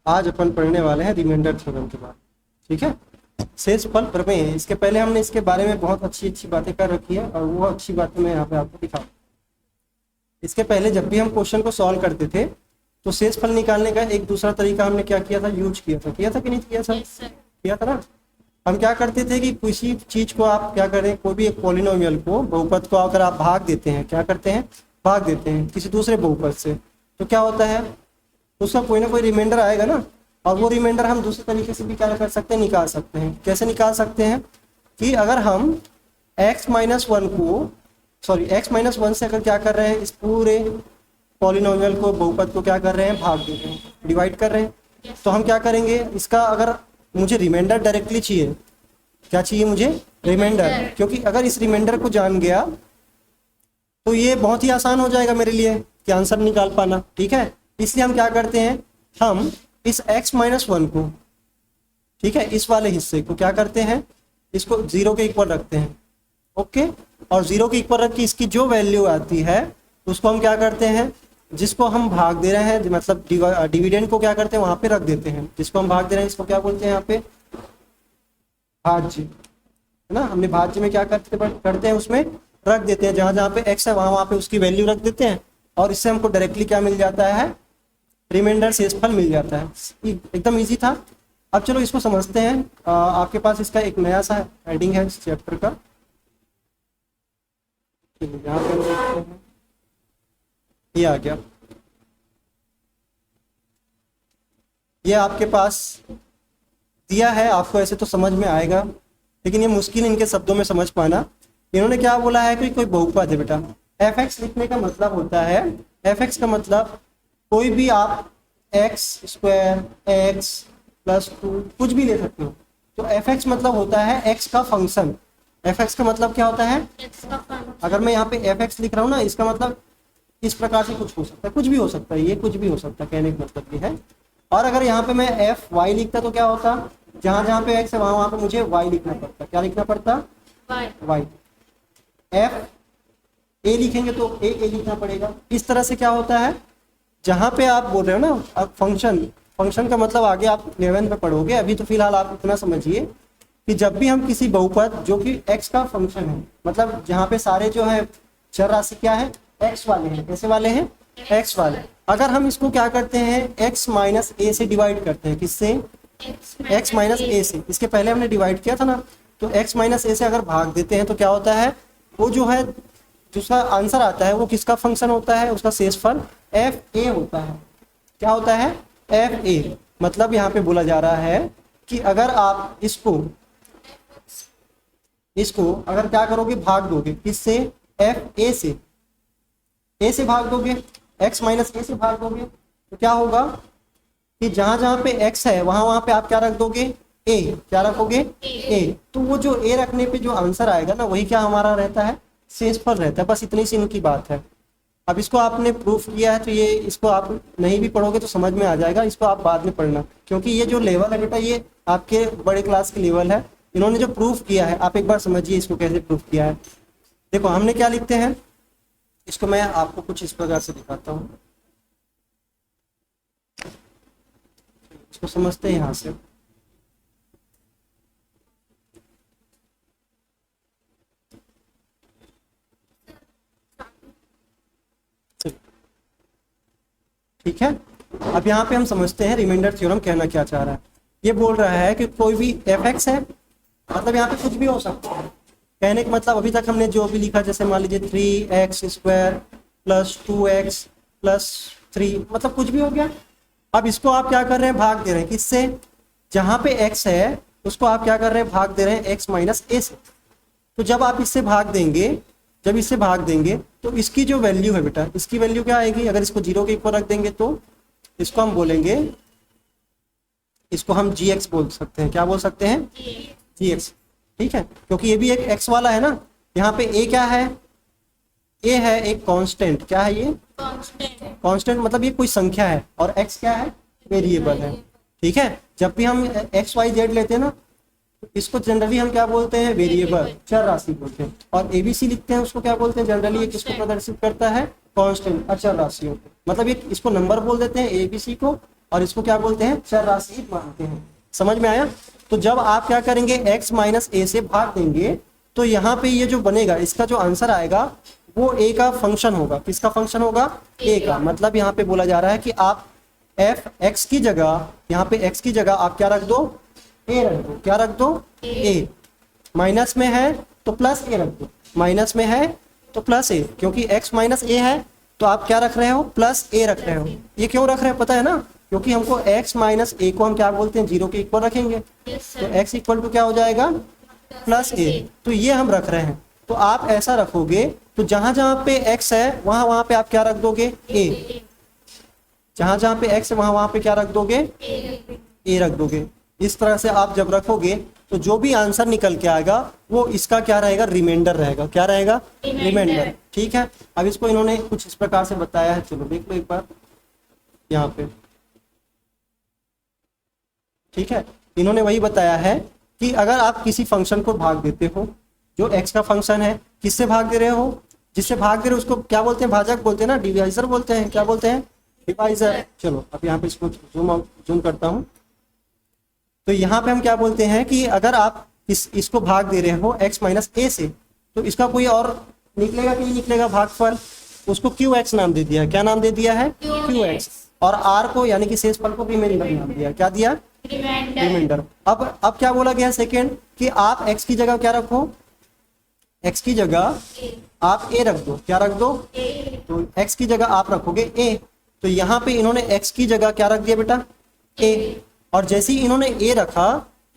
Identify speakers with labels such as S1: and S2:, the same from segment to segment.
S1: आज अपन पढ़ने वाले हैं रिमाइंडर थ्योरम के बाद। ठीक है, शेषफल प्रमेय है। इसके पहले हमने इसके बारे में बहुत अच्छी अच्छी बातें कर रखी है और वो अच्छी बातें मैं यहाँ पे आपको दिखाऊँ। इसके पहले जब भी हम क्वेश्चन को सॉल्व करते थे तो शेषफल निकालने का एक दूसरा तरीका हमने क्या किया था, यूज किया था कि नहीं किया था? किया था ना। हम क्या करते थे कि किसी चीज को आप क्या करें, कोई भी एक पॉलिनोमियल को, बहुपद को अगर आप भाग देते हैं, क्या करते हैं, भाग देते हैं किसी दूसरे बहुपद से, तो क्या होता है, उसका कोई ना कोई रिमाइंडर आएगा ना। और वो रिमाइंडर हम दूसरे तरीके से भी क्या कर सकते हैं, निकाल सकते हैं। कैसे निकाल सकते हैं कि अगर हम x माइनस वन से अगर क्या कर रहे हैं, इस पूरे पॉलिनोमियल को, बहुपद को क्या कर रहे हैं, भाग दे रहे हैं, डिवाइड कर रहे हैं, तो हम क्या करेंगे, इसका अगर मुझे रिमाइंडर डायरेक्टली चाहिए, क्या चाहिए मुझे, रिमाइंडर। क्योंकि अगर इस रिमाइंडर को जान गया तो ये बहुत ही आसान हो जाएगा मेरे लिए कि आंसर निकाल पाना। ठीक है, इसलिए हम क्या करते हैं, हम इस x माइनस वन को, ठीक है, इस वाले हिस्से को क्या करते हैं, इसको 0 के इक्वल रखते हैं। ओके, और 0 के इक्वल रख के इसकी जो वैल्यू आती है उसको हम क्या करते हैं, जिसको हम भाग दे रहे हैं, मतलब डिविडेंड को क्या करते हैं, वहां पे रख देते हैं। जिसको हम भाग दे रहे हैं इसको क्या बोलते हैं, यहाँ पे भाज्य, है ना। हमने भाज्य में क्या करते हैं, उसमें रख देते हैं, जहां जहां पे x है वहां पे उसकी वैल्यू रख देते हैं, और इससे हमको डायरेक्टली क्या मिल जाता है, रिमाइंडर शेषफल मिल जाता है। एकदम इजी था। अब चलो इसको समझते हैं। आपके पास इसका एक नया सा हेडिंग है इस चैप्टर का, यहाँ पे देखते हैं, ये आ गया। ये आपके पास दिया है, आपको ऐसे तो समझ में आएगा, लेकिन ये मुश्किल इनके शब्दों में समझ पाना। इन्होंने क्या बोला है कि कोई बहुपद है बेटा, f(x) लिखने का मतलब होता है, f(x) का मतलब कोई भी आप x स्क्वायर, x प्लस 2 कुछ भी ले सकते हो। तो f(x) मतलब होता है x का फंक्शन। f(x) का मतलब क्या होता है, अगर मैं यहाँ पे f(x) लिख रहा हूँ ना, इसका मतलब इस प्रकार से कुछ हो सकता है, कुछ भी हो सकता है, ये कुछ भी हो सकता है, कहने का मतलब ये है। और अगर यहाँ पे मैं fy लिखता तो क्या होता, जहां जहां पे x है वहां पे मुझे y लिखना पड़ता। क्या लिखना पड़ता, y। f a लिखेंगे तो a लिखना पड़ेगा। इस तरह से क्या होता है, जहां पे आप बोल रहे हो ना, अब फंक्शन का मतलब आगे आप 11 में पढ़ोगे, अभी तो फिलहाल आप इतना समझिए कि जब भी हम किसी बहुपद जो कि x का फंक्शन है, मतलब जहां पे सारे जो है चर राशि क्या है, x वाले हैं, कैसे वाले हैं, x वाले, अगर हम इसको क्या करते हैं, x माइनस a से डिवाइड करते हैं, किससे, x माइनस a से। इसके पहले हमने डिवाइड किया था ना, तो x माइनस a से अगर भाग देते हैं तो क्या होता है, वो जो है जिसका आंसर आता है वो किसका फंक्शन होता है, उसका शेषफल fa होता है। क्या होता है, fa। मतलब यहाँ पे बोला जा रहा है कि अगर आप इसको अगर क्या करोगे, भाग दोगे, किससे, fa से, a से भाग दोगे, x माइनस a से भाग दोगे, तो क्या होगा कि जहां जहां पे x है वहां पे आप क्या रख दोगे, a। क्या रखोगे, a। तो वो जो a रखने पे जो आंसर आएगा ना, वही क्या हमारा रहता है, शेषफल रहता है। बस इतनी सी इनकी बात है। अब इसको आपने प्रूफ किया है तो ये, इसको आप नहीं भी पढ़ोगे तो समझ में आ जाएगा, इसको आप बाद में पढ़ना, क्योंकि ये जो लेवल है बेटा, ये आपके बड़े क्लास की लेवल है। इन्होंने जो प्रूफ किया है, आप एक बार समझिए इसको कैसे प्रूफ किया है। देखो हमने क्या लिखते हैं, इसको मैं आपको कुछ इस प्रकार से दिखाता हूँ, इसको समझते हैं यहाँ से। ठीक है, अब यहाँ पे हम समझते हैं रिमाइंडर थ्योरम कहना क्या चाह रहा है। ये बोल रहा है कि कोई भी f(x) है, मतलब यहाँ पे कुछ भी हो सकता है। कहने का मतलब अभी तक हमने जो भी लिखा, जैसे मान लीजिए 3x square plus 2x plus 3, मतलब कुछ भी हो गया। अब इसको आप क्या कर रहे हैं, भाग दे रहे हैं, किससे, जहां पे x है उसको आप क्या कर रहे हैं, भाग दे रहे हैं x माइनस a से। तो जब आप इससे भाग देंगे, जब इससे भाग देंगे तो इसकी जो वैल्यू है बेटा, इसकी वैल्यू क्या आएगी, अगर इसको 0 के इक्वल रख देंगे तो इसको हम बोलेंगे, इसको हम gx बोल सकते हैं। क्या बोल सकते हैं, gx। ठीक है, क्योंकि ये भी एक x वाला है ना। यहाँ पे a क्या है, a है एक कांस्टेंट। क्या है ये, कांस्टेंट, मतलब ये कोई संख्या है, और x क्या है, वेरिएबल है। ठीक है, जब भी हम x y z लेते हैं ना, इसको जनरली हम क्या बोलते हैं, वेरिएबल, चर राशि बोलते हैं। और एबीसी लिखते हैं, उसको क्या बोलते हैं, जनरली ये किसको प्रदर्शित करता है, कांस्टेंट, अचर राशियों। मतलब ये इसको नंबर बोल देते हैं एबीसी को, और इसको क्या बोलते हैं, चर राशि मानते हैं। समझ में आया? तो जब आप क्या करेंगे, x माइनस ए से भाग देंगे तो यहाँ पे ये जो बनेगा, इसका जो आंसर आएगा वो a का फंक्शन होगा। किसका फंक्शन होगा? a का। मतलब यहाँ पे बोला जा रहा है कि आप f x की जगह, यहाँ पे x की जगह आप क्या रख दो, a रख दो। क्या रख दो? a। माइनस में है तो प्लस a रख दो, माइनस में है तो प्लस a, क्योंकि x माइनस a है तो आप क्या रख रहे हो, प्लस a रख रहे हो। ये क्यों रख रहे हो पता है ना? क्योंकि हमको x माइनस a को हम क्या बोलते हैं, 0 के इक्वल रखेंगे। तो x इक्वल टू क्या हो जाएगा, प्लस a। तो ये हम रख रहे हैं। तो आप ऐसा रखोगे तो जहां जहां पे x है वहां वहां पे आप क्या रख दोगे, a। जहां जहां पे x है वहां वहां पे क्या रख दोगे, a रख दोगे। इस तरह से आप जब रखोगे तो जो भी आंसर निकल के आएगा वो इसका क्या रहेगा, रिमाइंडर रहेगा। क्या रहेगा? रिमाइंडर। ठीक है। अब इसको इन्होंने कुछ इस प्रकार से बताया है, चलो देख लो एक बार यहाँ पे। ठीक है, इन्होंने वही बताया है कि अगर आप किसी फंक्शन को भाग देते हो, जो x का फंक्शन है, किससे भाग दे रहे हो, जिससे भाग दे रहे हो उसको क्या बोलते हैं, भाजक बोलते हैं ना, डिवाइजर बोलते हैं। क्या बोलते हैं? डिवाइजर। चलो अब यहाँ पे इसको जूम करता हूँ। तो यहाँ पे हम क्या बोलते हैं कि अगर आप इसको भाग दे रहे हो x माइनस ए से, तो इसका कोई और निकलेगा कि नहीं निकलेगा भागफल, उसको QX नाम दे दिया। क्या नाम दे दिया है? QX। और R को यानी कि शेषफल को रिमाइंडर नाम दिया। क्या दिया? रिमाइंडर। अब क्या बोला गया सेकेंड, कि आप x की जगह क्या रखो, x की जगह आप a रख दो। क्या रख दो? तो x की जगह आप रखोगे a। तो यहाँ पे इन्होंने x की जगह क्या रख दिया बेटा, a। और जैसे ही इन्होंने a रखा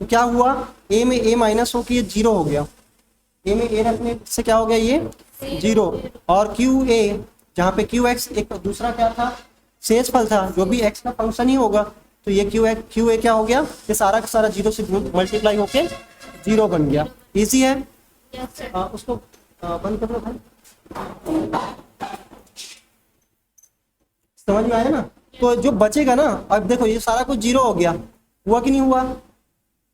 S1: तो क्या हुआ, a में a माइनस हो के ये 0 हो गया। a में a रखने से क्या हो गया, ये 0। और QA, जहाँ पे QX एक दूसरा क्या था, शेषफल था, जो भी x का फंक्शन ही होगा। तो ये QA क्या हो गया, ये सारा का सारा 0 से मल्टीप्लाई होके 0 बन गया। इजी है? उसको बंद कर लो भाई। समझ में आया ना? तो जो बचेगा ना, अब देखो ये सारा कुछ 0 हो गया, हुआ कि नहीं हुआ?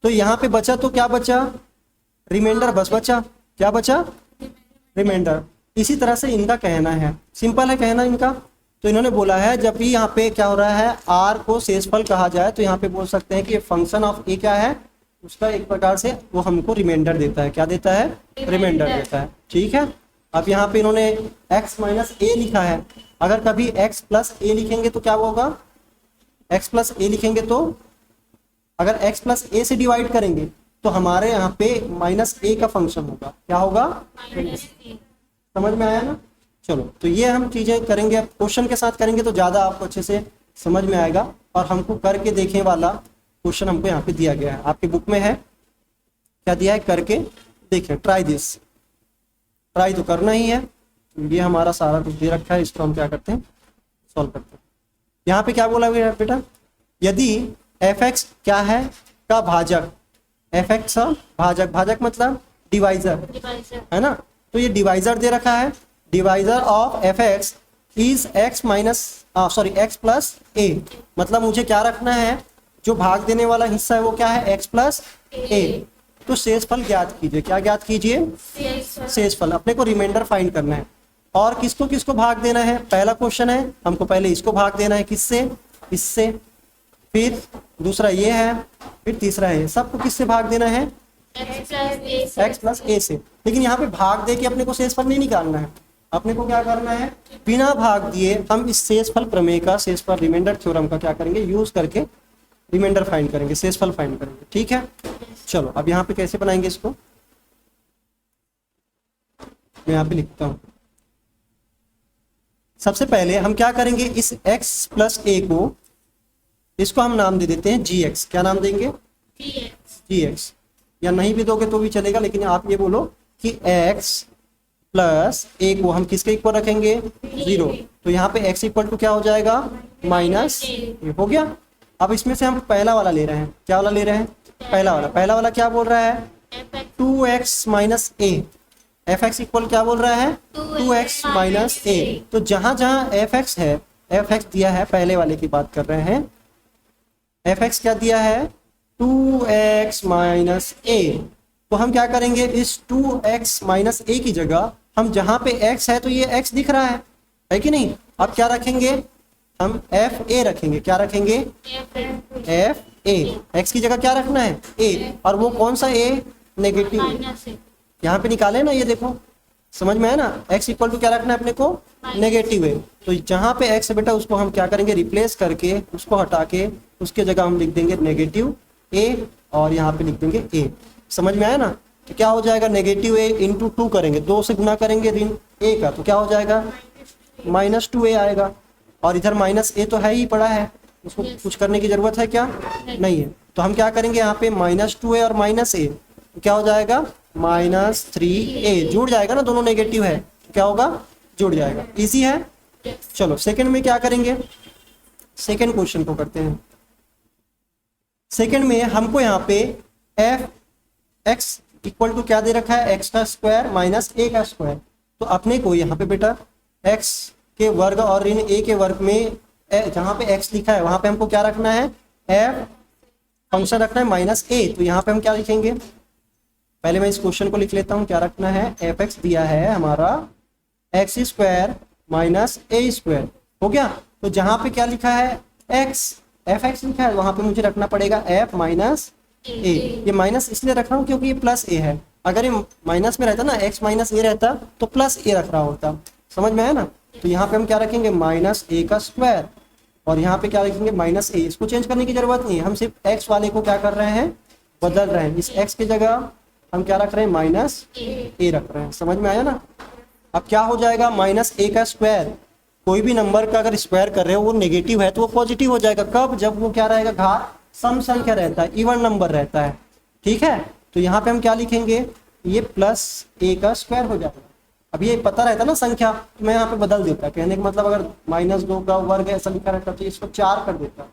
S1: तो यहाँ पे बचा तो क्या बचा, रिमाइंडर बस बचा। क्या बचा? रिमाइंडर। इसी तरह से इनका कहना है, सिंपल है कहना इनका। तो इन्होंने बोला है जब भी यहाँ पे क्या हो रहा है, आर को शेषफल कहा जाए तो यहाँ पे बोल सकते हैं कि फंक्शन ऑफ ए क्या है, उसका एक प्रकार से वो हमको रिमाइंडर देता है। क्या देता है? रिमाइंडर देता है। ठीक है। अब यहाँ पे इन्होंने x माइनस ए लिखा है। अगर कभी x प्लस ए लिखेंगे तो क्या होगा, x प्लस ए लिखेंगे तो अगर x प्लस ए से डिवाइड करेंगे तो हमारे यहाँ पे माइनस ए का फंक्शन होगा। क्या होगा? समझ में आया ना? चलो तो ये हम चीजें करेंगे, अब क्वेश्चन के साथ करेंगे तो ज्यादा आपको अच्छे से समझ में आएगा। और हमको करके देखने वाला क्वेश्चन हमको यहाँ पे दिया गया है, आपकी बुक में है। क्या दिया है? करके देखें, ट्राई दिस। ट्राई तो करना ही है, ये हमारा सारा कुछ दे रखा है, इसको हम क्या करते हैं, सॉल्व करते हैं। यहाँ पे क्या बोला गया है बेटा, यदि fx क्या है का भाजक, fx का भाजक, भाजक मतलब डिवाइजर है ना। तो ये डिवाइजर दे रखा है, divisor of fx is x minus sorry x plus a। मतलब मुझे क्या रखना है, जो भाग देने वाला हिस्सा है वो क्या है, x प्लस a। तो शेषफल ज्ञात कीजिए। क्या ज्ञात कीजिए? शेषफल। अपने को रिमाइंडर फाइंड करना है। और किसको किसको भाग देना है, पहला क्वेश्चन है, हमको पहले इसको भाग देना है। किससे? इससे। फिर दूसरा ये है, फिर तीसरा है, सबको किससे भाग देना है, x प्लस ए से। लेकिन यहाँ पे भाग दे के अपने को शेषफल नहीं निकालना है, अपने को क्या करना है, बिना भाग दिए हम इस शेषफल प्रमेय का, शेषफल रिमाइंडर थ्योरम का क्या करेंगे, यूज करके रिमाइंडर फाइंड करेंगे, शेषफल फाइंड करेंगे। ठीक है। चलो अब यहाँ पे कैसे बनाएंगे इसको, मैं यहाँ पे लिखता हूँ। सबसे पहले हम क्या करेंगे, इस x प्लस ए को, इसको हम नाम दे देते हैं gx। क्या नाम देंगे? gx। या नहीं भी दोगे तो भी चलेगा, लेकिन आप ये बोलो कि x प्लस ए को हम किसके इक्वल रखेंगे, 0। तो यहाँ पे x इक्वल टू क्या हो जाएगा, माइनस ए। हो गया। अब इसमें से हम पहला वाला ले रहे हैं। क्या वाला ले रहे हैं? पहला वाला। पहला वाला क्या बोल रहा है, 2x माइनस ए। fx इक्वल क्या बोल रहा है, 2x माइनस ए। तो जहां जहां fx है, fx दिया है, पहले वाले की बात कर रहे हैं, fx क्या दिया है, 2x माइनस ए। तो हम क्या करेंगे, इस 2x माइनस ए की जगह हम जहां पे x है, तो ये x दिख रहा है कि नहीं, अब क्या रखेंगे, हम एफ ए रखेंगे। क्या रखेंगे? F A. एक्स की जगह क्या रखना है? ए। और वो कौन सा ए? नेगेटिव। यहाँ पे निकाले ना, ये देखो, समझ में है ना? x इक्वल टू क्या रखना है अपने को? नेगेटिव है। तो जहाँ पे x है बेटा, उसको हम क्या करेंगे? रिप्लेस करके उसको हटा के उसके जगह हम लिख देंगे नेगेटिव a, और यहाँ पे लिख देंगे a। समझ में आया ना? तो क्या हो जाएगा? नेगेटिव a इंटू 2 करेंगे, 2 से गुना करेंगे ऋण a का, तो क्या हो जाएगा? -2a आएगा। और इधर -a तो है ही पड़ा है, उसको कुछ करने की जरूरत है क्या? नहीं है। तो हम क्या करेंगे यहाँ पे? -2a और -a, तो क्या हो जाएगा? -3a। जुड़ जाएगा ना, दोनों नेगेटिव है, तो क्या होगा? जुड़ जाएगा। इजी है। चलो सेकंड में क्या करेंगे? सेकंड क्वेश्चन को करते हैं। सेकंड में हमको यहाँ पे एफ एक्स इक्वल टू क्या दे रखा है? एक्स का स्क्वायर माइनस ए का स्क्वायर। तो अपने को यहाँ पे बेटा एक्स के वर्ग और ऋण ए के वर्ग में जहाँ पे एक्स लिखा है वहां पे हमको क्या रखना है? एफ फंक्शन रखना है माइनस ए। तो यहाँ पे हम क्या लिखेंगे? पहले मैं इस क्वेश्चन को लिख लेता हूँ। क्या रखना है? एफ एक्स दिया है हमारा एक्स स्क्वायर माइनस ए स्क्वायर, हो गया। तो जहाँ पे क्या लिखा है? एक्स, एफ एक्स लिखा है, वहां पे मुझे रखना पड़ेगा एफ माइनस ए। ये माइनस इसलिए रख रहा हूँ क्योंकि ये प्लस ए है। अगर ये माइनस में रहता ना, एक्स माइनस ए रहता, तो प्लस ए रख रहा होता। समझ में आया ना? तो यहाँ पे हम क्या रखेंगे? माइनस ए का स्क्वायर, और यहाँ पे क्या लिखेंगे? माइनस ए। इसको चेंज करने की जरूरत नहीं है, हम सिर्फ एक्स वाले को क्या कर रहे हैं? बदल रहे हैं। इस एक्स की जगह हम क्या रख रहे हैं? माइनस ए रख रहे हैं। समझ में आया ना? अब क्या हो जाएगा? माइनस ए का स्क्वायर। कोई भी नंबर का अगर स्क्वायर कर रहे हो वो नेगेटिव है तो वो पॉजिटिव हो जाएगा। कब? जब वो क्या रहेगा? घात सम संख्या रहता है, इवन नंबर रहता है। ठीक है, तो यहाँ पे हम क्या लिखेंगे? ये प्लस ए का स्क्वायर हो जाएगा। अब ये पता रहता ना संख्या, तो मैं यहाँ पे बदल देता। कहने का मतलब अगर -2 का वर्ग ऐसा लिखा रहता तो इसको 4 कर देता।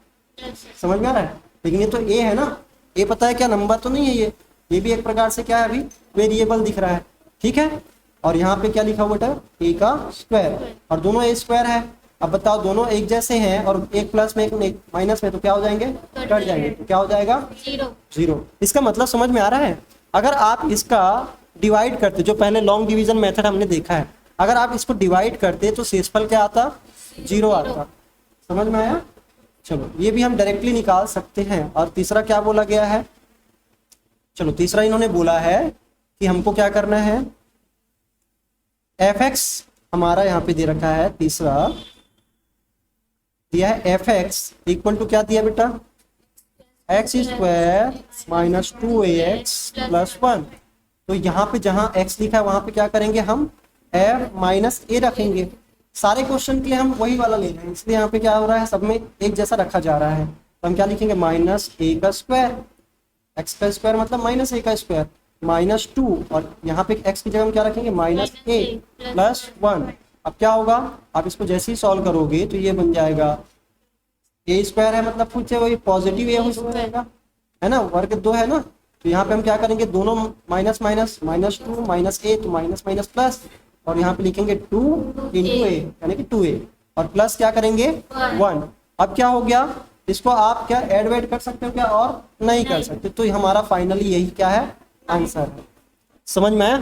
S1: समझ में आ रहा है? लेकिन ये तो ए है ना, ए पता है क्या? नंबर तो नहीं है ये भी एक प्रकार से क्या है? अभी वेरिएबल दिख रहा है। ठीक है, और यहाँ पे क्या लिखा हुआ बेटा? ए का स्क्वायर, और दोनों ए स्क्वायर है। अब बताओ, दोनों एक जैसे हैं और एक प्लस में एक माइनस में, तो क्या हो जाएंगे? कट जाएंगे। तो क्या हो जाएगा? 0। इसका मतलब समझ में आ रहा है? अगर आप इसका डिवाइड करते, जो पहले लॉन्ग डिवीजन मेथड हमने देखा है, अगर आप इसको डिवाइड करते तो शेषफल क्या आता? 0 आता। समझ में आया? चलो ये भी हम डायरेक्टली निकाल सकते हैं। और तीसरा क्या बोला गया है? चलो तीसरा इन्होंने बोला है कि हमको क्या करना है? एफ एक्स हमारा यहाँ पे दे रखा है, तीसरा दिया है एफ एक्स इक्वल टू क्या दिया बेटा? X square minus 2ax plus 1। तो यहाँ पे जहाँ x लिखा है वहां पे क्या करेंगे? हम f माइनस ए रखेंगे। सारे क्वेश्चन के लिए हम वही वाला ले रहे हैं, इसलिए यहाँ पे क्या हो रहा है? सब में एक जैसा रखा जा रहा है। तो हम क्या लिखेंगे? माइनस ए का स्क्वायर, एक्स का स्क्वायर मतलब माइनस ए का स्क्वायर, -2, और यहाँ पे x की जगह हम क्या रखेंगे? माइनस ए प्लस 1। अब क्या होगा? आप इसको जैसे ही सॉल्व करोगे तो ये बन जाएगा ए स्क्वायर है, मतलब कुछ है वही पॉजिटिव ए हो जाएगा, है ना? वर्ग 2 है ना। तो यहाँ पे हम क्या करेंगे? दोनों माइनस माइनस, -2 माइनस ए, तो माइनस माइनस प्लस, और यहाँ पे लिखेंगे 2 इंटू ए यानी कि 2a, और प्लस क्या करेंगे? 1। अब क्या हो गया? इसको आप क्या ऐड वेड कर सकते हो क्या? और नहीं कर सकते। तो हमारा फाइनली यही क्या है? आंसर है। समझ में आया?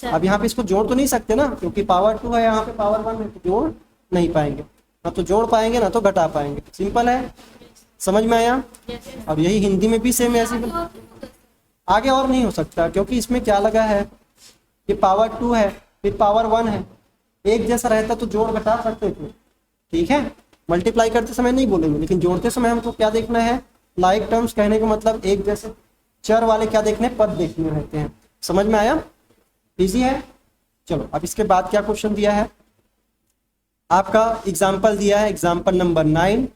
S1: अब यहाँ पे इसको जोड़ तो नहीं सकते ना, क्योंकि पावर 2 है, यहाँ पे पावर 1 है, तो जोड़ नहीं पाएंगे। ना तो जोड़ पाएंगे ना तो घटा पाएंगे। सिंपल है। समझ में आया? अब यही हिंदी में भी सेम ऐसे आगे और नहीं हो सकता, क्योंकि इसमें क्या लगा है? ये पावर 2 है, फिर पावर 1 है। एक जैसा रहता तो जोड़ घटा सकते थे। ठीक है, मल्टीप्लाई करते समय नहीं बोलेंगे, लेकिन जोड़ते समय हमको क्या देखना है? Like terms. कहने का मतलब एक जैसे चर वाले क्या देखने? पद देखने रहते हैं। समझ में आया? इजी है। चलो अब इसके बाद क्या क्वेश्चन दिया है? आपका एग्जाम्पल दिया है, एग्जाम्पल नंबर 9,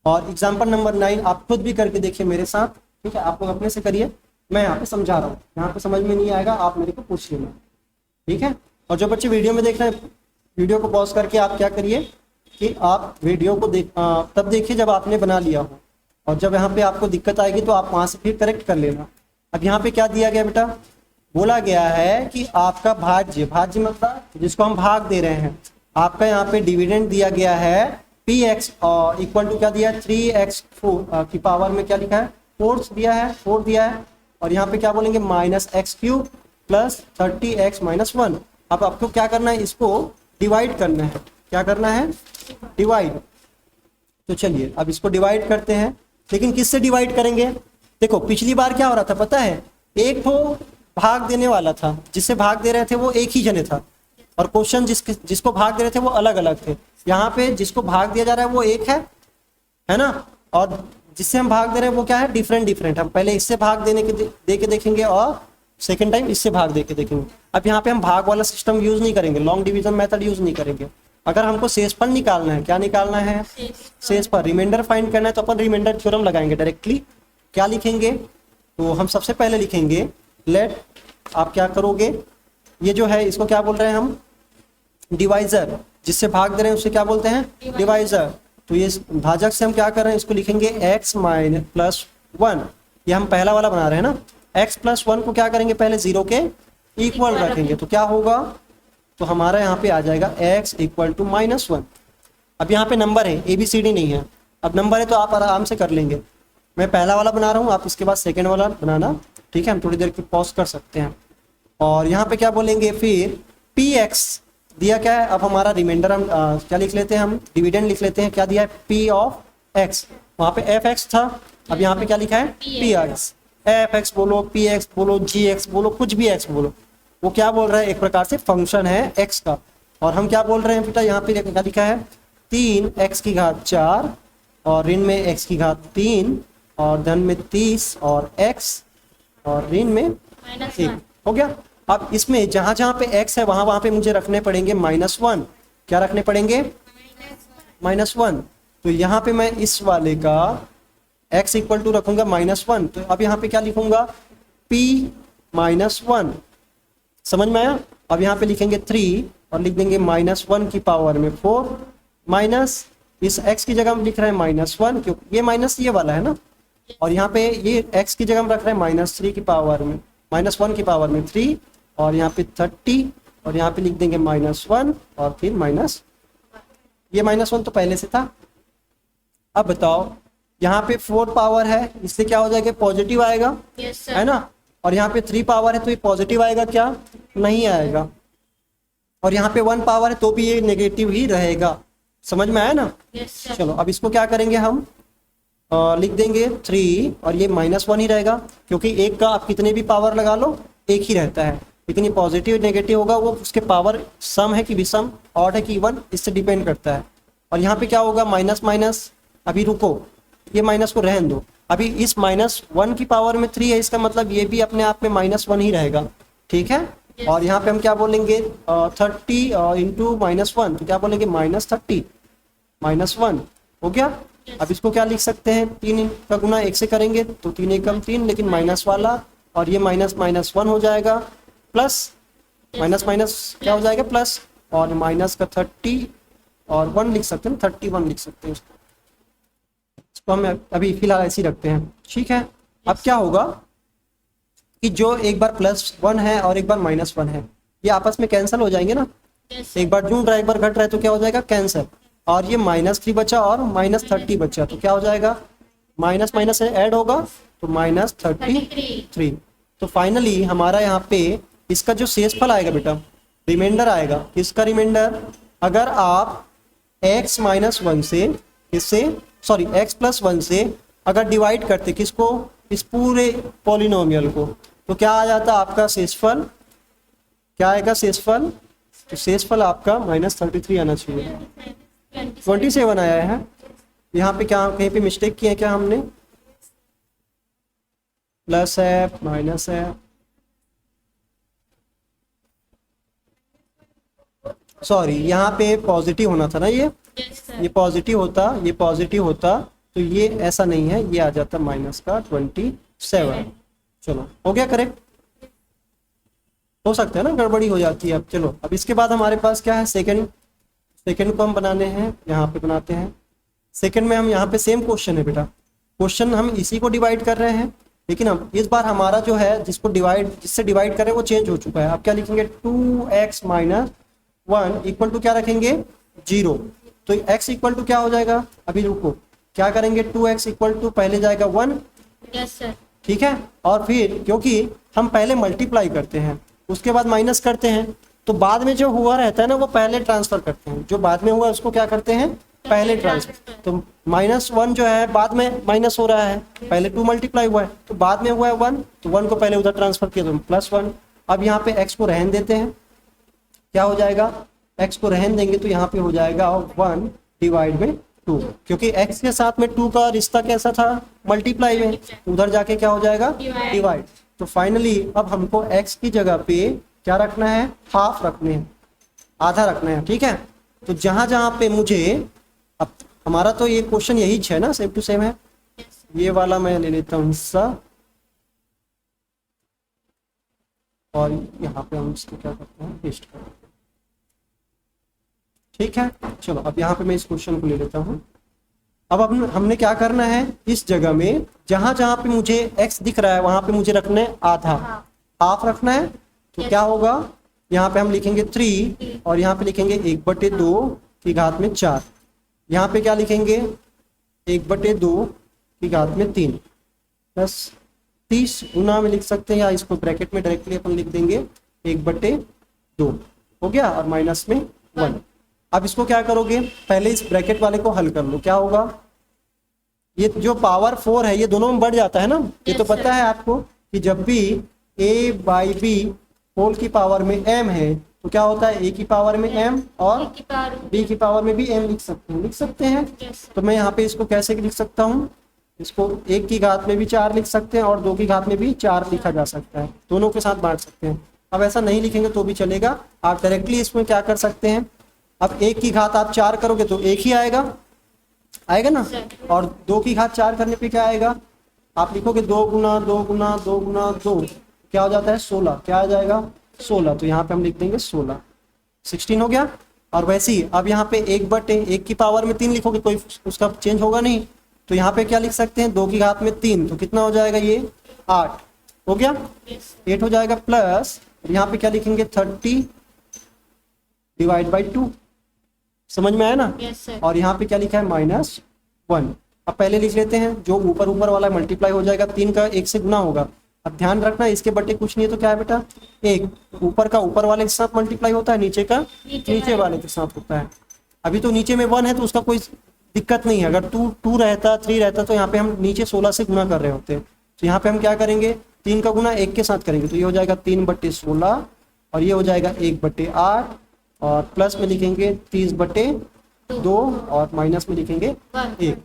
S1: और एग्जाम्पल नंबर 9 आप खुद भी करके देखिए मेरे साथ। ठीक है, आप लोग अपने से करिए, मैं यहाँ पे समझा रहा हूँ। यहाँ पे समझ में नहीं आएगा आप मेरे को पूछ लेना। ठीक है, और जो बच्चे वीडियो में देख रहे हैं, वीडियो को पॉज करके आप क्या करिए कि आप वीडियो को तब देखिए जब आपने बना लिया हो, और जब यहाँ पे आपको दिक्कत आएगी तो आप वहाँ से फिर करेक्ट कर लेना। अब यहाँ पे क्या दिया गया बेटा? बोला गया है कि आपका भाज्य, भाज्य मतलब जिसको हम भाग दे रहे हैं, आपका यहाँ पे डिविडेंड दिया गया है px इक्वल टू क्या दिया है? 3x4 की पावर में क्या लिखा है? 4 दिया है, 4 दिया है, और यहाँ पे क्या बोलेंगे? -x³ plus 30x - 1। अब आपको क्या करना है? इसको डिवाइड करना है। क्या करना है? डिवाइड। तो चलिए अब इसको डिवाइड करते हैं, लेकिन किससे डिवाइड करेंगे? देखो पिछली बार क्या हो रहा था पता है, एक तो भाग देने वाला था, जिससे भाग दे रहे थे वो एक ही जने था, और क्वेश्चन जिसको भाग दे रहे थे वो अलग अलग थे। यहाँ पे जिसको भाग दिया जा रहा है वो एक है ना, और जिससे हम भाग दे रहे हैं वो क्या है, डिफरेंट डिफरेंट। हम पहले इससे भाग दे के देखेंगे और सेकेंड टाइम इससे भाग दे के देखेंगे। अब यहाँ पे हम भाग वाला सिस्टम यूज नहीं करेंगे, लॉन्ग डिवीजन मेथड यूज नहीं करेंगे। अगर हमको शेषफल निकालना है, क्या निकालना है, शेषफल, रिमाइंडर फाइंड करना है, तो अपन रिमाइंडर थ्योरम लगाएंगे डायरेक्टली। क्या लिखेंगे, तो हम सबसे पहले लिखेंगे लेट, आप क्या करोगे, ये जो है इसको क्या बोल रहे हैं हम, डिवाइजर, जिससे भाग दे रहे हैं उसे क्या बोलते हैं, डिवाइजर। तो ये भाजक से हम क्या कर रहे हैं, इसको लिखेंगे x माइनस प्लस 1, ये हम पहला वाला बना रहे हैं ना। x प्लस 1 को क्या करेंगे, पहले 0 के इक्वल रखेंगे, तो क्या होगा, तो हमारा यहाँ पे आ जाएगा x इक्वल टू -1। अब यहाँ पे नंबर है, ABCD नहीं है, अब नंबर है तो आप आराम से कर लेंगे। मैं पहला वाला बना रहा हूँ, आप इसके बाद सेकेंड वाला बनाना, ठीक है। हम थोड़ी देर की पॉज कर सकते हैं। और यहाँ पे क्या बोलेंगे, फिर px दिया क्या है, अब हमारा रिमाइंडर हम क्या लिख लेते हैं, हम डिविडेंड लिख लेते हैं। क्या दिया है, p ऑफ x, वहाँ पे fx था, अब यहाँ पे क्या लिखा है, px। fx बोलो, px बोलो, gx बोलो, कुछ भी x बोलो, वो क्या बोल रहा है, एक प्रकार से फंक्शन है x का। और हम क्या बोल रहे हैं बेटा, यहाँ पे क्या लिखा है, 3x की घात 4 और ऋण में x की घात 3 और धन में 30 और x और ऋण में 1 हो गया। अब इसमें जहां जहां पे x है वहां पे मुझे रखने पड़ेंगे -1। क्या रखने पड़ेंगे, -1। तो यहाँ पे मैं इस वाले का x इक्वल टू रखूंगा -1। तो अब यहाँ पे क्या लिखूंगा, p -1, समझ में आया। अब यहाँ पे लिखेंगे 3 और लिख देंगे -1 की पावर में 4 माइनस, इस x की जगह हम लिख रहे हैं -1, क्योंकि ये माइनस ये वाला है ना, और यहाँ पे ये x की जगह हम रख रहे हैं -3 की पावर में, -1 की पावर में 3, और यहाँ पे 30, और यहाँ पे लिख देंगे -1 और फिर माइनस, ये -1 तो पहले से था। अब बताओ, यहाँ पे 4 पावर है, इससे क्या हो जाएगा, पॉजिटिव आएगा, है ना। और यहाँ पे 3 पावर है तो ये पॉजिटिव आएगा क्या, नहीं आएगा। और यहाँ पे 1 पावर है तो भी ये नेगेटिव ही रहेगा, समझ में आया ना। चलो अब इसको क्या करेंगे, हम लिख देंगे 3 और ये -1 ही रहेगा, क्योंकि एक का आप कितने भी पावर लगा लो एक ही रहता है, लेकिन ये पॉजिटिव नेगेटिव होगा, वो उसके पावर सम है कि विषम, ऑड है कि इवन, इससे डिपेंड करता है। और यहाँ पे क्या होगा, माइनस माइनस, अभी रुको, ये माइनस को रहने दो, अभी इस -1 की पावर में 3 है, इसका मतलब ये भी अपने आप में -1 ही रहेगा, ठीक है। और यहाँ पे हम क्या बोलेंगे, 30 इंटू -1, तो क्या बोलेंगे, -30 -1 हो गया। अब इसको क्या लिख सकते हैं, 3 का गुना 1 से करेंगे तो 3 एकम 3, लेकिन माइनस वाला, और ये -1 हो जाएगा, प्लस माइनस माइनस क्या हो जाएगा, प्लस, और माइनस का 30 और 1 लिख सकते हैं, 31 लिख सकते हैं इसको हम अभी फिलहाल ऐसे ही रखते हैं, ठीक है। अब क्या होगा कि जो एक बार +1 है और एक बार -1 है, ये आपस में कैंसिल हो जाएंगे ना, एक बार जुड़ रहा है एक बार घट रहा है, तो क्या हो जाएगा, कैंसिल। और ये -3 बचा और -30 बचा, तो क्या हो जाएगा, माइनस माइनस से ऐड होगा तो -33। तो फाइनली हमारा यहाँ पे इसका जो शेषफल आएगा बेटा, रिमाइंडर आएगा, इसका रिमाइंडर, अगर आप x -1 से इससे x +1 से अगर डिवाइड करते किसको, इस पूरे पॉलिनोमियल को, तो क्या आ जाता आपका शेषफल, क्या आएगा शेषफल, तो शेषफल आपका -33 आना चाहिए, 27 आया है। यहाँ पे क्या कहीं पे मिस्टेक किया है क्या हमने, प्लस है माइनस है, सॉरी यहाँ पे पॉजिटिव होना था ना, ये पॉजिटिव होता, ये पॉजिटिव होता, तो ये ऐसा नहीं है, ये आ जाता -27। चलो हो गया करेक्ट, हो सकता है ना गड़बड़ी हो जाती है। अब चलो, अब इसके बाद हमारे पास क्या है, सेकंड को हम बनाने हैं, यहाँ पे बनाते हैं। सेकंड में हम यहाँ पे सेम क्वेश्चन है बेटा, क्वेश्चन हम इसी को डिवाइड कर रहे हैं, लेकिन अब इस बार हमारा जो है जिससे डिवाइड कर रहे हैं वो चेंज हो चुका है। अब क्या लिखेंगे, 2x - 1 इक्वल टू क्या रखेंगे, 0। तो x इक्वल टू क्या हो जाएगा, अभी रुको, क्या करेंगे, 2x इक्वल टू पहले जाएगा 1, ठीक है। और फिर क्योंकि हम पहले मल्टीप्लाई करते हैं उसके बाद माइनस करते हैं, तो बाद में जो हुआ रहता है ना वो पहले ट्रांसफर करते हैं, जो बाद में हुआ उसको क्या करते हैं, पहले ट्रांसफर। तो -1 जो है बाद में माइनस हो रहा है, पहले 2 मल्टीप्लाई हुआ है तो बाद में हुआ है 1, तो 1 को पहले उधर ट्रांसफर किया तो +1। अब यहाँ पे x को रहन देते हैं, क्या हो जाएगा, x को रहन देंगे तो यहाँ पे हो जाएगा 1/2, क्योंकि x के साथ में 2 का रिश्ता कैसा था, मल्टीप्लाई में, उधर जाके क्या हो जाएगा, डिवाइड। तो फाइनली अब हमको x की जगह पे क्या रखना है, हाफ रखने हैं, आधा रखना है, ठीक है। तो जहां जहां पे मुझे, अब हमारा तो ये क्वेश्चन यही है ना, सेम टू सेम है, ये वाला मैं ले लेता हूँ हिस्सा और यहाँ पे हम इसको क्या करते हैं, पेस्ट करते हैं, ठीक है। चलो अब यहाँ पे मैं इस क्वेश्चन को ले लेता हूँ। अब हमने क्या करना है, इस जगह में जहां जहां पे मुझे x दिख रहा है वहां पे मुझे रखना है आधा, हाफ रखना है। तो क्या होगा, यहाँ पे हम लिखेंगे 3 और यहाँ पे लिखेंगे 1/2 की घात में 4। यहाँ पे क्या लिखेंगे, 1/2 की घात में 3 प्लस 30 गुना में लिख सकते हैं, या इसको ब्रैकेट में डायरेक्टली अपन लिख देंगे 1/2 हो गया, और माइनस में 1। अब इसको क्या करोगे, पहले इस ब्रैकेट वाले को हल कर लो, क्या होगा, ये जो पावर 4 है ये दोनों में बढ़ जाता है ना, ये तो पता है आपको कि जब भी a/b होल की पावर में m है तो क्या होता है, a की पावर में m और b की पावर में भी m लिख सकते हैं। तो मैं यहाँ पे इसको कैसे लिख सकता हूँ, इसको 1 की घात में भी 4 लिख सकते हैं और 2 की घात में भी 4 लिखा जा सकता है, दोनों के साथ बांट सकते हैं। अब ऐसा नहीं लिखेंगे तो भी चलेगा, आप डायरेक्टली इसमें क्या कर सकते हैं, अब 1 की घात आप 4 करोगे तो 1 ही आएगा ना, और 2 की घात 4 करने पे क्या आएगा, आप लिखोगे 2 गुना 2 गुना 2 गुना 2, क्या हो जाता है 16, क्या आ जाएगा 16, तो यहाँ पे हम लिख देंगे 16 हो गया। और वैसे ही अब यहाँ पे 1/1 की पावर में 3 लिखोगे कोई उसका चेंज होगा नहीं, तो यहाँ पे क्या लिख सकते हैं, 2 की घात में 3, तो कितना हो जाएगा, ये 8 हो गया, 8 हो जाएगा, प्लस यहाँ पे क्या लिखेंगे 30/2, समझ में आया ना। और यहाँ पे क्या लिखा है -1। अब पहले लिख लेते हैं, जो ऊपर वाला मल्टीप्लाई हो जाएगा, 3 का 1 से गुना होगा। अब ध्यान रखना इसके बटे कुछ नहीं है तो क्या है बेटा, 1 ऊपर का ऊपर वाले के साथ मल्टीप्लाई होता है, नीचे का नीचे वाले के साथ होता है। अभी तो नीचे में 1 है तो उसका कोई दिक्कत नहीं है, अगर 2 रहता 3 रहता तो यहाँ पे हम नीचे 16 से गुना कर रहे होते हैं। तो यहाँ पे हम क्या करेंगे, 3 का गुना 1 के साथ करेंगे तो ये हो जाएगा 3/16 और ये हो जाएगा 1/8 और प्लस में लिखेंगे 30/2 और माइनस में लिखेंगे 1।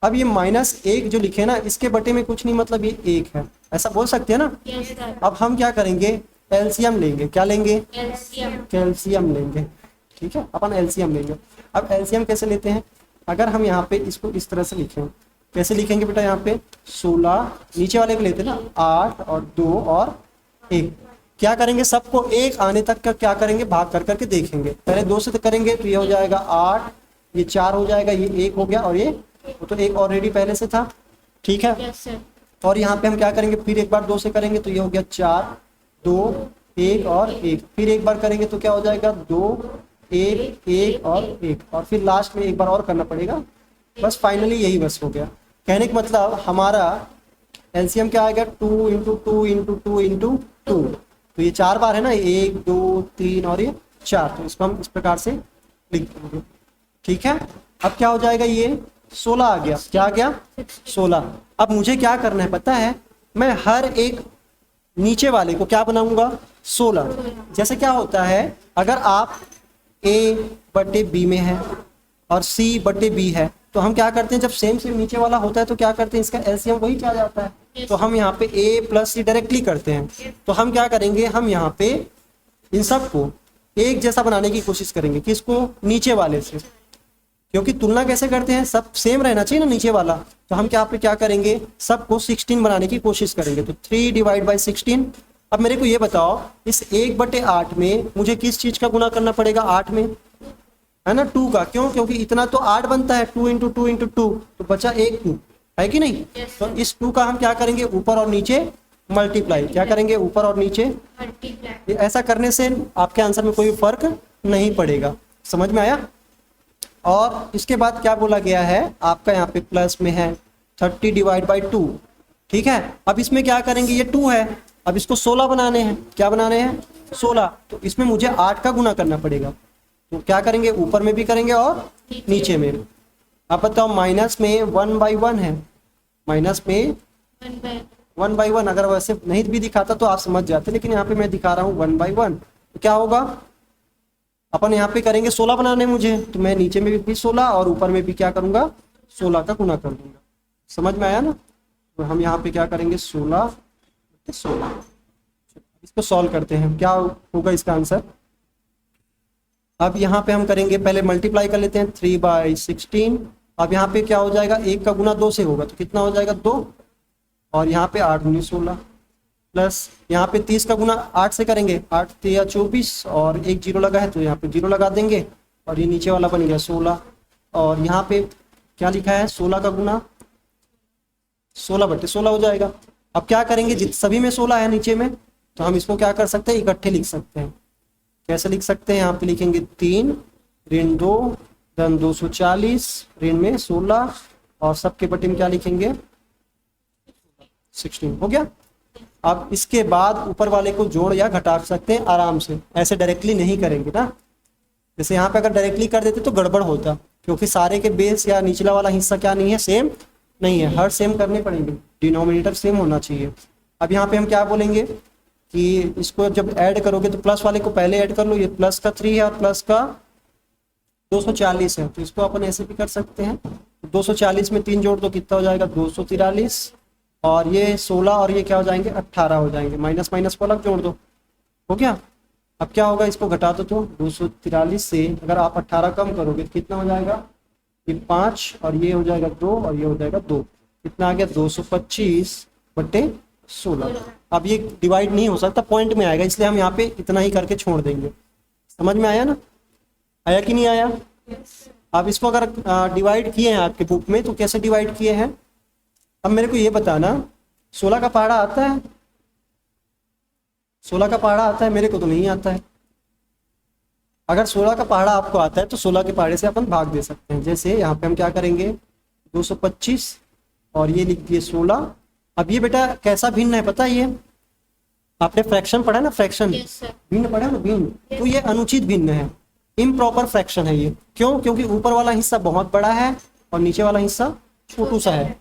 S1: अब ये -1 जो लिखे ना, इसके बटे में कुछ नहीं, मतलब ये 1 है, ऐसा बोल सकते हैं ना। अब हम क्या करेंगे, एलसीएम लेंगे, क्या लेंगे, कैल्शियम लेंगे, ठीक है, अपन एलसीएम लेंगे। अब एलसीएम कैसे लेते हैं, अगर हम यहाँ पे इसको इस तरह से लिखें, कैसे लिखेंगे बेटा, यहाँ पे 16 नीचे वाले को लेते हैं ना, 8 और 2 और 1, क्या करेंगे, सबको 1 आने तक का क्या करेंगे, भाग कर करके देखेंगे। पहले 2 से तो करेंगे तो ये हो जाएगा 8, ये 4 हो जाएगा, ये 1 हो गया और ये तो 1 ऑलरेडी पहले से था, ठीक है। और यहाँ पे हम क्या करेंगे, फिर एक बार 2 से करेंगे तो ये हो गया 4, 2, 1 और 1, फिर एक बार करेंगे तो क्या हो जाएगा 2, 1, 1 और 1, और फिर लास्ट में एक बार और करना पड़ेगा, बस फाइनली यही बस हो गया। कहने का मतलब हमारा एलसीएम क्या आएगा, 2 × 2 × 2 × 2, तो ये 4 बार है ना, 1, 2, 3 और ये 4, तो इसको हम इस प्रकार से लिख देंगे, ठीक है। अब क्या हो जाएगा, ये 16 आ गया, क्या आ गया 16। अब मुझे क्या करना है पता है, मैं हर एक नीचे वाले को क्या बनाऊंगा 16। जैसे क्या होता है, अगर आप a/b में है और c/b है तो हम क्या करते हैं, जब सेम नीचे वाला होता है तो क्या करते हैं, इसका एलसीएम वही क्या जाता है, तो हम यहाँ पे a + c डायरेक्टली करते हैं। तो हम क्या करेंगे, हम यहाँ पे इन सबको एक जैसा बनाने की कोशिश करेंगे, किसको, नीचे वाले से, क्योंकि तुलना कैसे करते हैं, सब सेम रहना चाहिए ना नीचे वाला। तो हम क्या करेंगे, सबको 16 बनाने की कोशिश करेंगे, तो 3/16। अब मेरे को ये बताओ, इस 1/8 में मुझे किस चीज का गुना करना पड़ेगा, 8 में, है ना, 2 का, क्यों, क्योंकि इतना तो 8 बनता है, 2 × 2 × 2, तो बचा 1 2, है कि नहीं। तो इस 2 का हम क्या करेंगे, ऊपर और नीचे मल्टीप्लाई, क्या करेंगे, ऊपर और नीचे मल्टीप्लाई। ऐसा करने से आपके आंसर में कोई फर्क नहीं पड़ेगा, समझ में आया। और इसके बाद क्या बोला गया है, आपका यहाँ पे प्लस में है 30/2, ठीक है। अब इसमें क्या करेंगे, ये 2 है, अब इसको 16 बनाने हैं, क्या बनाने हैं 16, तो इसमें मुझे 8 का गुना करना पड़ेगा, तो क्या करेंगे, ऊपर में भी करेंगे और नीचे में। आप बताओ माइनस में 1/1 है, माइनस में 1/1। अगर वैसे नहीं भी दिखाता तो आप समझ जाते, लेकिन यहाँ पे मैं दिखा रहा हूँ 1/1। तो क्या होगा, अपन यहाँ पे करेंगे 16 बनाने मुझे, तो मैं नीचे में भी 16 और ऊपर में भी क्या करूँगा, 16 का गुना कर दूंगा। समझ में आया ना। तो हम यहाँ पे क्या करेंगे, 16 इसको सॉल्व करते हैं, क्या होगा इसका आंसर। अब यहाँ पे हम करेंगे, पहले मल्टीप्लाई कर लेते हैं 3/16। अब यहाँ पे क्या हो जाएगा, 1 का गुना 2 से होगा तो कितना हो जाएगा 2, और यहाँ पे 8 दूनी 16 प्लस यहाँ पे 30 का गुना 8 से करेंगे, 8 3 24 और एक जीरो लगा है तो यहाँ पे जीरो लगा देंगे, और ये नीचे वाला बन गया 16। और यहाँ पे क्या लिखा है, 16 का गुना 16/16 हो जाएगा। अब क्या करेंगे, सभी में 16 है नीचे में, तो हम इसको क्या कर सकते हैं, इकट्ठे लिख सकते हैं। कैसे लिख सकते हैं, यहाँ पे लिखेंगे 3 ऋण 2 धन 240 ऋण में 16 और सबके बटे में क्या लिखेंगे 16। हो गया। अब इसके बाद ऊपर वाले को जोड़ या घटा सकते हैं आराम से, ऐसे डायरेक्टली नहीं करेंगे ना। जैसे यहाँ पे अगर डायरेक्टली कर देते तो गड़बड़ होता, क्योंकि सारे के बेस या निचला वाला हिस्सा क्या नहीं है, सेम नहीं है, हर सेम करने पड़ेंगे, डिनोमिनेटर सेम होना चाहिए। अब यहाँ पे हम क्या बोलेंगे कि इसको जब ऐड करोगे तो प्लस वाले को पहले ऐड कर लो, ये प्लस का 3 है और प्लस का 240 है, तो इसको अपन ऐसे भी कर सकते हैं। 240 में 3 जोड़ दो कितना हो जाएगा 243, और ये 16 और ये क्या हो जाएंगे 18 हो जाएंगे, माइनस माइनस को अलग जोड़ दो, हो गया। अब क्या होगा, इसको घटा दो तो 243 से अगर आप 18 कम करोगे तो कितना हो जाएगा, ये 5 और ये हो जाएगा 2 और ये हो जाएगा 2, कितना आ गया 225/16। अब ये डिवाइड नहीं हो सकता, पॉइंट में आएगा, इसलिए हम यहाँ पे इतना ही करके छोड़ देंगे। समझ में आया ना, आया कि नहीं आया। अब इसको अगर डिवाइड किए हैं आपके बुक में तो कैसे डिवाइड किए हैं। अब मेरे को ये बताना 16 का पहाड़ा आता है, 16 का पहाड़ा आता है, मेरे को तो नहीं आता है। अगर 16 का पहाड़ा आपको आता है तो 16 के पहाड़े से अपन भाग दे सकते हैं। जैसे यहाँ पे हम क्या करेंगे 225 और ये लिख दिए 16। अब ये बेटा कैसा भिन्न है पता है, ये आपने फ्रैक्शन पढ़ा ना, फ्रैक्शन भिन्न पढ़ा ना, भिन्न, तो ये अनुचित भिन्न है, इम्प्रॉपर फ्रैक्शन है ये। क्यों, क्योंकि ऊपर वाला हिस्सा बहुत बड़ा है और नीचे वाला हिस्सा छोटू सा है।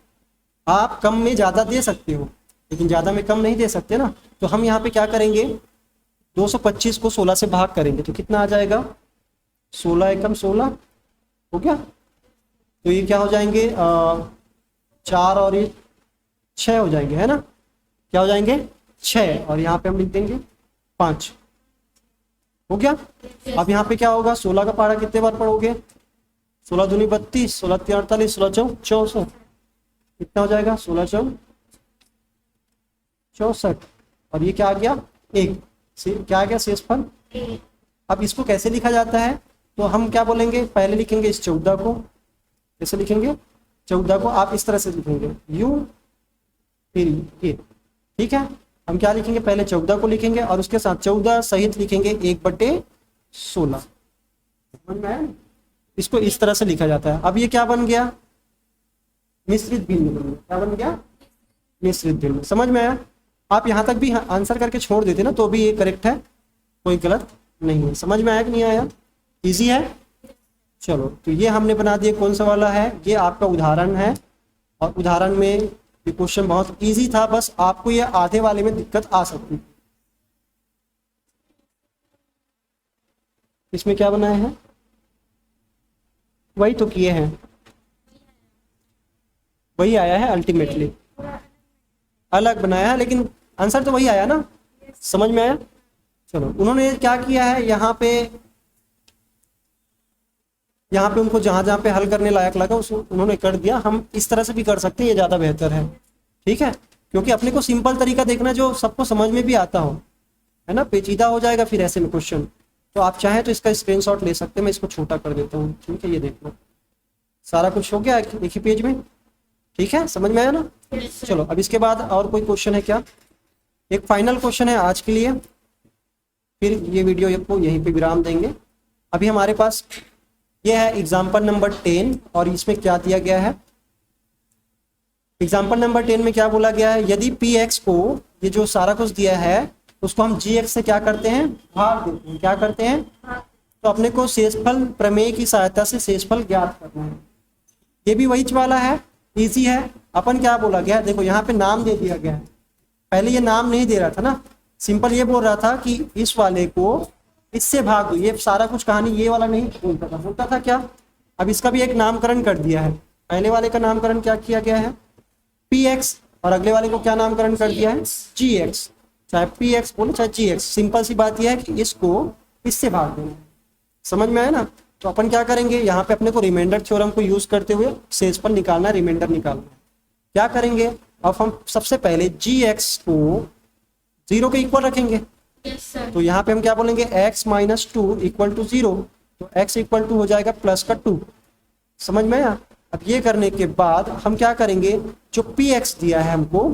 S1: आप कम में ज्यादा दे सकते हो लेकिन ज्यादा में कम नहीं दे सकते ना। तो हम यहाँ पे क्या करेंगे 225 को 16 से भाग करेंगे तो कितना आ जाएगा 16 एकम 16, हो गया। तो ये क्या हो जाएंगे 4 और ये 6 हो जाएंगे, है ना, क्या हो जाएंगे 6, और यहाँ पे हम लिख देंगे 5, हो गया। अब यहाँ पे क्या होगा 16 का पहाड़ा कितने बार पढ़ोगे, 16 दूनी 32, 16 तीन 48, 16 चौ 64, कितना हो जाएगा 16 चौ 64, और ये क्या आ गया 1, क्या आ गया शेषफल। अब इसको कैसे लिखा जाता है, तो हम क्या बोलेंगे, पहले लिखेंगे इस 14 को, कैसे लिखेंगे 14 को, आप इस तरह से लिखेंगे यू फिर ये, ठीक है। हम क्या लिखेंगे, पहले 14 को लिखेंगे और उसके साथ 14 सहित लिखेंगे 1/16। समझ में आया, इसको इस तरह से लिखा जाता है। अब ये क्या बन गया, मिश्रित भिन्न बन गया, क्या बन गया मिश्रित भिन्न। समझ में आया। आप यहाँ तक भी आंसर करके छोड़ देते ना तो भी ये करेक्ट है, कोई गलत नहीं है। समझ में आया कि नहीं आया, इजी है। चलो तो ये हमने बना दिया, कौन सा वाला है, ये आपका उदाहरण है, और उदाहरण में ये क्वेश्चन बहुत इजी था, बस आपको ये आधे वाले में दिक्कत आ सकती है। इसमें क्या बनाया है, वही तो किए हैं, वही आया है, अल्टीमेटली अलग बनाया है लेकिन आंसर तो वही आया ना। समझ में आया। चलो उन्होंने क्या किया है, यहाँ पे उनको जहां जहां पे हल करने लायक लगा उसको उन्होंने कर दिया। हम इस तरह से भी कर सकते हैं, ये ज्यादा बेहतर है, ठीक है, क्योंकि अपने को सिंपल तरीका देखना जो सबको समझ में भी आता हो, है ना, पेचीदा हो जाएगा फिर ऐसे में क्वेश्चन। तो आप चाहें तो इसका स्क्रीनशॉट ले सकते हैं, मैं इसको छोटा कर देता हूँ, ठीक है। ये देख लो सारा कुछ हो गया एक ही पेज में, ठीक है, समझ में आया ना। चलो अब इसके बाद और कोई क्वेश्चन है क्या, एक फाइनल क्वेश्चन है आज के लिए, फिर ये वीडियो को यहीं पे विराम देंगे। अभी हमारे पास ये है एग्जाम्पल नंबर 10, और इसमें क्या दिया गया है, एग्जाम्पल नंबर 10 में क्या बोला गया है, यदि पी एक्स को, ये जो सारा कुछ दिया है उसको हम जी एक्स से क्या करते हैं, भाग देते हैं, क्या करते हैं तो अपने को शेषफल प्रमेय की सहायता से शेषफल ज्ञात करना है। ये भी वही वाला है, इजी है। अपन क्या बोला गया, देखो यहाँ पे नाम दे दिया गया है, पहले ये नाम नहीं दे रहा था ना, सिंपल ये बोल रहा था कि इस वाले को इससे भाग दो, ये सारा कुछ कहानी ये वाला नहीं बोलता था क्या। अब इसका भी एक नामकरण कर दिया है, पहले वाले का नामकरण क्या किया गया है px, और अगले वाले को क्या नामकरण कर दिया है gx, चाहे px बोलो चाहे gx, सिंपल सी बात यह है कि इसको इससे भाग देना है। समझ में आया ना। तो अपन क्या करेंगे, यहाँ पे अपने को रिमाइंडर थ्योरम को यूज करते हुए शेषफल निकालना, रिमाइंडर निकालना है। क्या करेंगे, अब हम सबसे पहले gx को 0 के इक्वल रखेंगे। तो यहाँ पे हम क्या बोलेंगे x माइनस 2 इक्वल टू 0, तो x इक्वल टू हो जाएगा प्लस का 2। समझ में आया। अब ये करने के बाद हम क्या करेंगे, जो px दिया है हमको,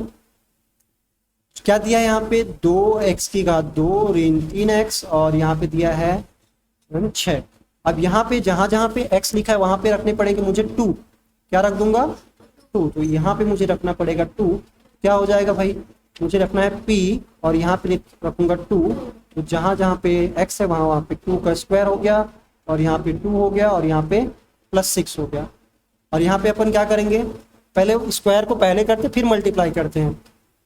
S1: क्या दिया है यहाँ पे 2x की घात 2 ऋण 3x, और यहाँ पे दिया है 6। अब यहाँ पे जहां जहां पे x लिखा है वहां पे रखने पड़ेंगे मुझे 2, क्या रख दूंगा 2, तो यहाँ पे मुझे रखना पड़ेगा 2, क्या हो जाएगा भाई, मुझे रखना है p और यहाँ पे रखूंगा 2, तो जहां जहां पे x है वहां पे 2 का स्क्वायर हो गया, और यहाँ पे 2 हो गया, और यहाँ पे +6 हो गया। और यहाँ पे अपन क्या करेंगे, पहले स्क्वायर को पहले करते फिर मल्टीप्लाई करते हैं।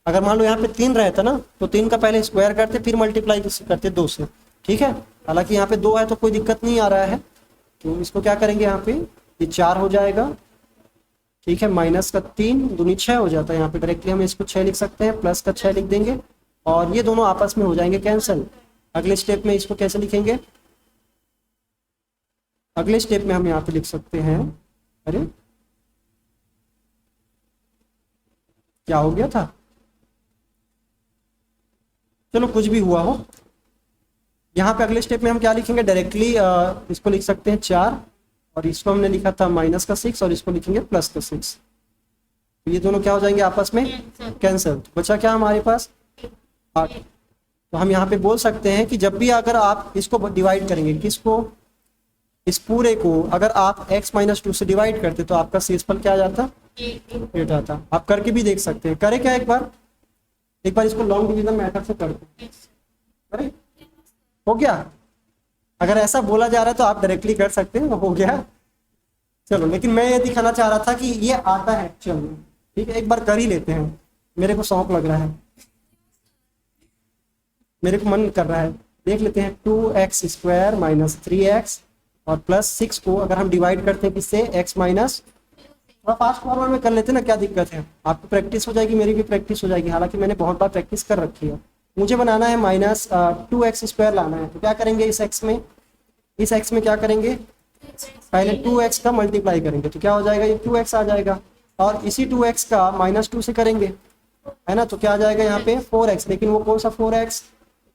S1: अगर मान लो यहाँ पे 3 रहता ना, तो 3 का पहले स्क्वायर करते फिर मल्टीप्लाई करते 2 से, ठीक है। हालांकि यहाँ पे 2 है तो कोई दिक्कत नहीं आ रहा है, तो इसको क्या करेंगे, यहाँ पे ये 4 हो जाएगा, ठीक है, माइनस का 3 दूनी 6 हो जाता है। यहाँ पे डायरेक्टली हम इसको 6 लिख सकते हैं, प्लस का 6 लिख देंगे, और ये दोनों आपस में हो जाएंगे कैंसिल। अगले स्टेप में इसको कैसे लिखेंगे, अगले स्टेप में हम यहाँ पे लिख सकते हैं, अरे क्या हो गया था, चलो कुछ भी हुआ हो। यहाँ पे अगले स्टेप में हम क्या लिखेंगे, डायरेक्टली इसको लिख सकते हैं 4, और इसको हमने लिखा था माइनस का 6, और इसको लिखेंगे प्लस का 6, तो ये दोनों क्या हो जाएंगे आपस में कैंसिल। तो बचा क्या हमारे पास 8। तो हम यहाँ पे बोल सकते हैं कि जब भी अगर आप इसको डिवाइड करेंगे, किसको, इस पूरे को अगर आप x माइनस 2 से डिवाइड करते तो आपका शेषफल क्या आ जाता, 8 आता। आप करके भी देख सकते हैं, करें क्या, एक बार इसको लॉन्ग डिवीजन मेथड से करते हैं, अरे हो गया। अगर ऐसा बोला जा रहा है तो आप डायरेक्टली कर सकते हैं, हो गया। चलो, लेकिन मैं ये दिखाना चाह रहा था कि ये आता है, चलो ठीक है, एक बार कर ही लेते हैं, मेरे को शौक लग रहा है, मेरे को मन कर रहा है, देख लेते हैं। 2x स्क्वायर माइनस 3x और प्लस 6 को अगर हम डिवाइड करते हैं किससे, x माइनस, थोड़ा फास्ट फॉरवर्ड में कर लेते हैं ना, क्या दिक्कत है, आपको प्रैक्टिस हो जाएगी, मेरी भी प्रैक्टिस हो जाएगी। हालांकि मैंने बहुत बार प्रैक्टिस कर रखी है। मुझे बनाना है माइनस 2x स्क्वायर लाना है, तो क्या करेंगे, इस x में क्या करेंगे, पहले 2x का मल्टीप्लाई करेंगे, तो क्या हो जाएगा, ये 2x आ जाएगा, और इसी 2x का माइनस 2 से करेंगे, है ना, तो क्या आ जाएगा यहाँ पे 4x, लेकिन वो कौन सा 4x,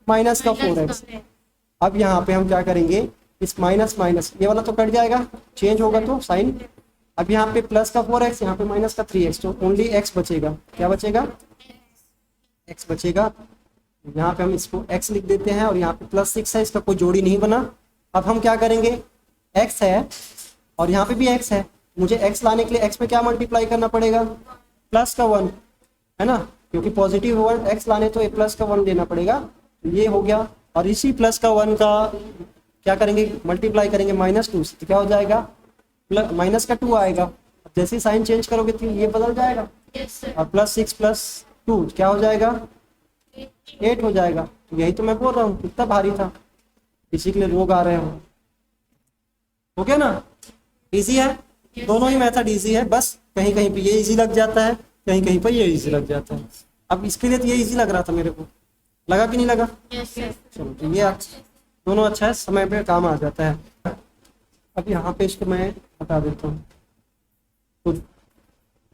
S1: माइनस का 4x। अब यहाँ पे हम क्या करेंगे, इस माइनस ये वाला तो कट जाएगा, चेंज होगा तो साइन। अब यहाँ पे प्लस का 4x, यहाँ पे माइनस का 3x, तो ओनली x बचेगा, क्या बचेगा, x बचेगा। यहाँ पे हम इसको x लिख देते हैं, और यहाँ पे +6 है, इसका कोई जोड़ी नहीं बना। अब हम क्या करेंगे, x है और यहाँ पे भी x है, मुझे x लाने के लिए x में क्या मल्टीप्लाई करना पड़ेगा, प्लस का 1, है ना, क्योंकि पॉजिटिव 1 x लाने तो प्लस का 1 देना पड़ेगा, ये हो गया। और इसी प्लस का 1 का क्या करेंगे, मल्टीप्लाई करेंगे -2 से, तो क्या हो जाएगा, माइनस का 2 आएगा। जैसे साइन चेंज करोगे तो ये बदल जाएगा, और +6 + 2 क्या हो जाएगा, 8 हो जाएगा। तो यही तो मैं बोल रहा हूँ, कितना भारी था, इसी के लिए लोग आ रहे हो गया ना, इजी है, दोनों ही मेथड इजी है, बस कहीं कहीं पे ये इजी लग जाता है, कहीं कहीं पे ये इजी लग जाता है। अब इसके लिए तो ये इजी लग रहा था मेरे को, लगा कि नहीं लगा, चलो तो ये दोनों अच्छा है, समय पे काम आ जाता है। अब यहाँ पे इसको मैं बता देता हूँ, तो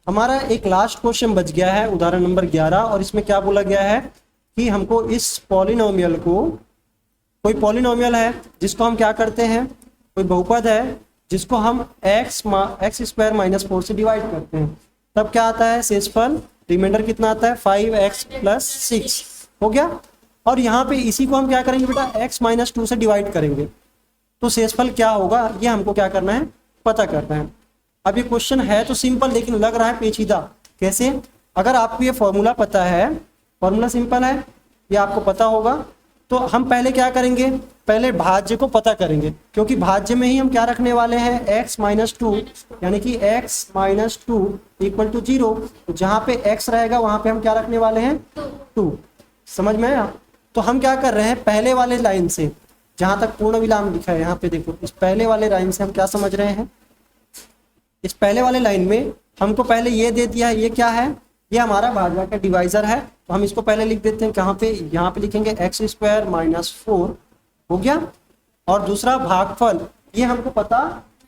S1: हमारा एक लास्ट क्वेश्चन बच गया है, उदाहरण नंबर 11, और इसमें क्या बोला गया है कि हमको इस पॉलिनोमियल को, कोई पॉलिनोमियल है जिसको हम क्या करते हैं, कोई बहुपद है जिसको हम x स्क्वायर माइनस 4 से डिवाइड करते हैं, तब क्या आता है शेषफल, रिमाइंडर कितना आता है 5x + 6 हो गया। और यहाँ पे इसी को हम क्या करेंगे बेटा, x माइनस 2 से डिवाइड करेंगे, तो शेषफल क्या होगा, ये हमको क्या करना है, पता करना है। अब ये क्वेश्चन है तो सिंपल, लेकिन लग रहा है पेचीदा। कैसे, अगर आपको ये फॉर्मूला पता है, फॉर्मूला सिंपल है, ये आपको पता होगा, तो हम पहले क्या करेंगे, पहले भाज्य को पता करेंगे, क्योंकि भाज्य में ही हम क्या रखने वाले हैं, x माइनस टू, यानी कि x minus two equal to 0। तो जहाँ पे x रहेगा वहां पे हम क्या रखने वाले हैं, 2। समझ में आया? तो हम क्या कर रहे हैं, पहले वाले लाइन से जहां तक पूर्ण विराम लिखा है यहाँ पे देखो, इस पहले वाले लाइन से हम क्या समझ रहे हैं, इस पहले वाले लाइन में हमको पहले ये दे दिया है, ये क्या है, ये हमारा भाज्य का डिवाइजर है। तो हम इसको पहले लिख देते हैं कहाँ पे, यहाँ पे लिखेंगे एक्स स्क्वायर माइनस 4 हो गया। और दूसरा भागफल, ये हमको पता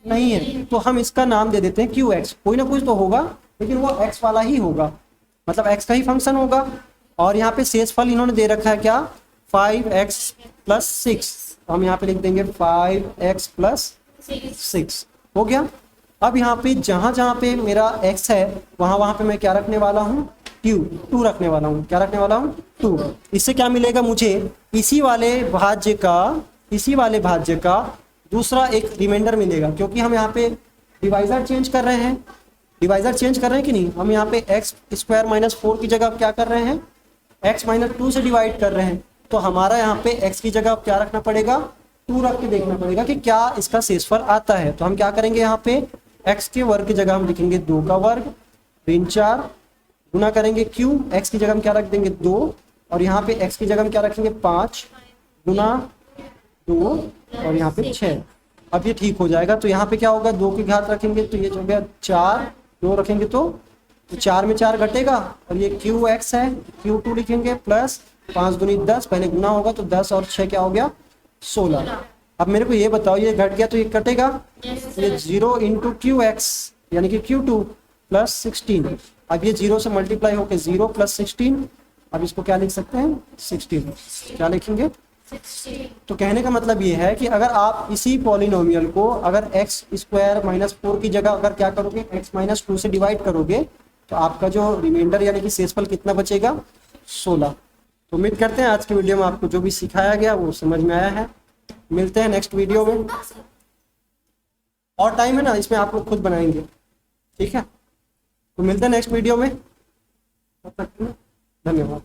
S1: नहीं है तो हम इसका नाम दे देते हैं क्यू एक्स। कोई ना कुछ तो होगा लेकिन वो एक्स वाला ही होगा, मतलब एक्स का ही फंक्शन होगा। और यहाँ पे शेषफल इन्होंने दे रखा है क्या, 5x प्लस 6, तो हम यहाँ पे लिख देंगे 5x प्लस 6 हो गया। अब यहाँ पे जहाँ पे मेरा x है वहाँ पे मैं क्या रखने वाला हूँ, 2 रखने वाला हूँ। क्या रखने वाला हूँ, 2। इससे क्या मिलेगा मुझे, इसी वाले भाज्य का दूसरा एक रिमाइंडर मिलेगा, क्योंकि हम यहाँ पे डिवाइजर चेंज कर रहे हैं, कि नहीं। हम यहाँ पे एक्स स्क्वायर माइनस 4 की जगह क्या कर रहे हैं, x माइनस 2 से डिवाइड कर रहे हैं। तो हमारा यहाँ पे x की जगह क्या रखना पड़ेगा, 2 रख के देखना पड़ेगा कि क्या इसका शेषफल आता है। तो हम क्या करेंगे, यहाँ पे x के वर्ग की जगह हम लिखेंगे 2 का वर्ग ऋण 4 गुना करेंगे q, x की जगह हम क्या रख देंगे 2, और यहाँ पे x की जगह हम क्या रखेंगे 5 गुना 2 और यहाँ पे 6। अब ये ठीक हो जाएगा। तो यहाँ पे क्या होगा, 2 की घात रखेंगे तो ये हो गया 4, 2 रखेंगे तो 4 में 4 घटेगा, और ये क्यू एक्स है, q2 लिखेंगे प्लस 5 दूनी 10, पहले गुना होगा तो 10 और 6 क्या हो गया 16। अब मेरे को ये बताओ, ये घट गया तो ये कटेगा, ये 0 इंटू क्यू एक्स यानी कि q2 प्लस 16। अब ये 0 से मल्टीप्लाई होकर 0 प्लस 16, अब इसको क्या लिख सकते हैं 16, क्या लिखेंगे 16। तो कहने का मतलब ये है कि अगर आप इसी पॉलिनोमियल को अगर एक्स स्क्वायर माइनस 4 की जगह अगर क्या करोगे, x माइनस 2 से डिवाइड करोगे तो आपका जो रिमाइंडर यानी कि शेषफल कितना बचेगा, 16। तो उम्मीद करते हैं आज की वीडियो में आपको जो भी सिखाया गया वो समझ में आया है। मिलते हैं नेक्स्ट वीडियो में, और टाइम है ना इसमें, आप लोग खुद बनाएंगे, ठीक है। तो मिलते हैं नेक्स्ट वीडियो में, तब तक धन्यवाद।